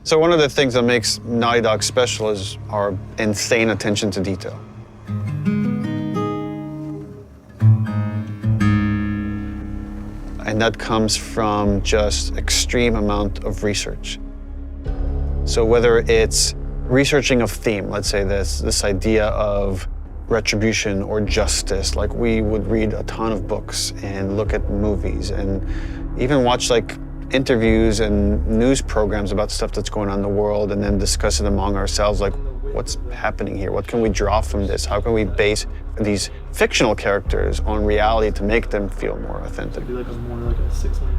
So one of the things that makes Naughty Dog special is our insane attention to detail. And that comes from just extreme amount of research. So whether it's researching of theme, let's say this idea of retribution or justice, like we would read a ton of books and look at movies and even watch like interviews and news programs about stuff that's going on in the world and then discuss it among ourselves, like what's happening here? What can we draw from this? How can we base these fictional characters on reality to make them feel more authentic? It'd be like more like a 6 lane.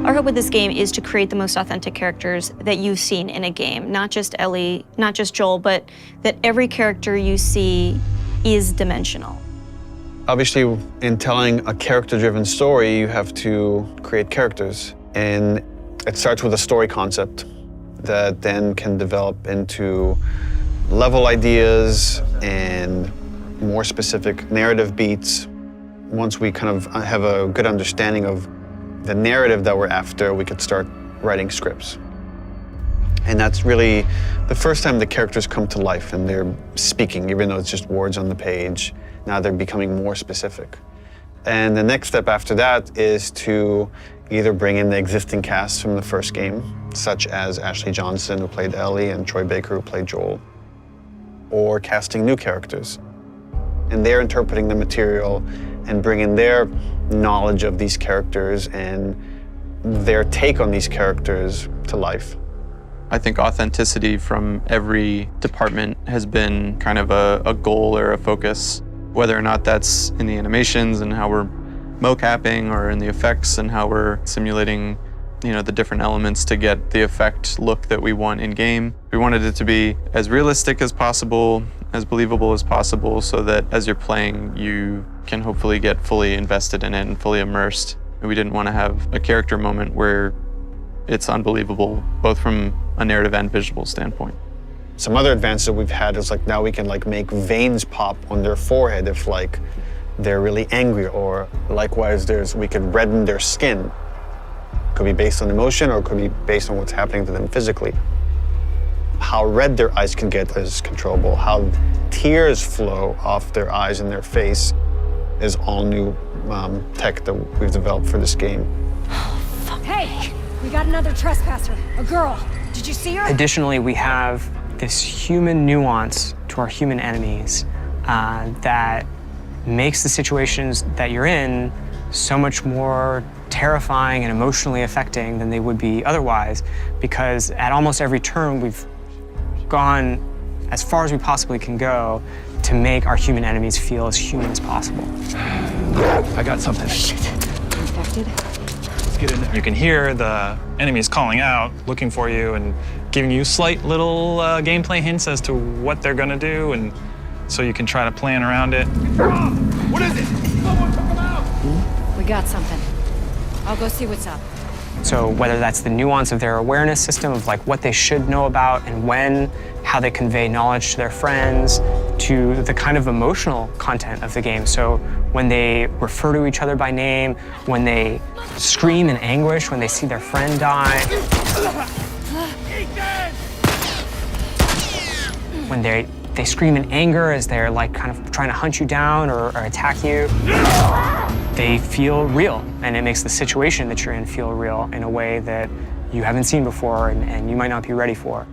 Our hope with this game is to create the most authentic characters that you've seen in a game. Not just Ellie, not just Joel, but that every character you see is dimensional. Obviously, in telling a character-driven story, you have to create characters. And it starts with a story concept that then can develop into level ideas and more specific narrative beats. Once we kind of have a good understanding of the narrative that we're after, we could start writing scripts. And that's really the first time the characters come to life and they're speaking, even though it's just words on the page. Now they're becoming more specific. And the next step after that is to either bring in the existing cast from the first game, such as Ashley Johnson, who played Ellie, and Troy Baker, who played Joel, or casting new characters. And they're interpreting the material and bringing their knowledge of these characters and their take on these characters to life. I think authenticity from every department has been kind of a goal or a focus, whether or not that's in the animations and how we're mocapping or in the effects and how we're simulating, the different elements to get the effect look that we want in game. We wanted it to be as realistic as possible, as believable as possible, so that as you're playing, you can hopefully get fully invested in it and fully immersed. And we didn't want to have a character moment where it's unbelievable, both from a narrative and visual standpoint. Some other advances that we've had is like now we can like make veins pop on their forehead if like they're really angry, or likewise we could redden their skin. Could be based on emotion or it could be based on what's happening to them physically. How red their eyes can get is controllable. How tears flow off their eyes and their face is all new tech that we've developed for this game. Hey, we got another trespasser, a girl. Did you see her? Additionally, we have this human nuance to our human enemies that makes the situations that you're in so much more terrifying and emotionally affecting than they would be otherwise, because at almost every turn we've gone as far as we possibly can go to make our human enemies feel as human as possible. I got something. Shit. Infected? Let's get in there. You can hear the enemies calling out, looking for you, and giving you slight little gameplay hints as to what they're gonna do, and so you can try to plan around it. What is it? Someone took him out! We got something. I'll go see what's up. So whether that's the nuance of their awareness system of like what they should know about and when, how they convey knowledge to their friends, to the kind of emotional content of the game. So when they refer to each other by name, when they scream in anguish when they see their friend die, when they scream in anger as they're like kind of trying to hunt you down or attack you. They feel real, and it makes the situation that you're in feel real in a way that you haven't seen before and you might not be ready for.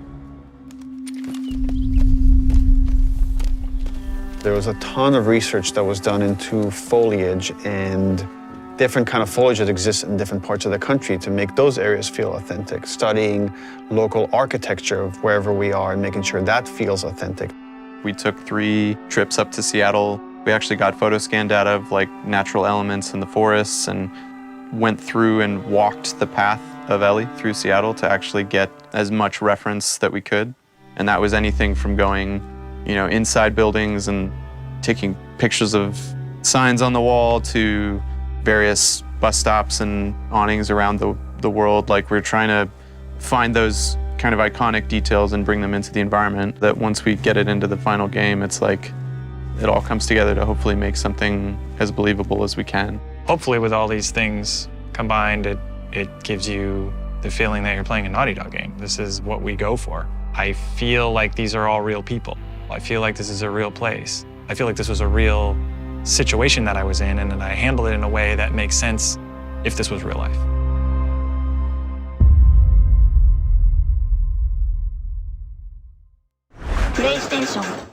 There was a ton of research that was done into foliage and different kind of foliage that exists in different parts of the country to make those areas feel authentic, studying local architecture of wherever we are and making sure that feels authentic. We took 3 trips up to Seattle. We actually got photo scan data of like natural elements in the forests and went through and walked the path of Ellie through Seattle to actually get as much reference that we could. And that was anything from going, inside buildings and taking pictures of signs on the wall to various bus stops and awnings around the world. Like we're trying to find those kind of iconic details and bring them into the environment that once we get it into the final game, it's like it all comes together to hopefully make something as believable as we can. Hopefully with all these things combined, it gives you the feeling that you're playing a Naughty Dog game. This is what we go for. I feel like these are all real people. I feel like this is a real place. I feel like this was a real situation that I was in, and then I handled it in a way that makes sense if this was real life. PlayStation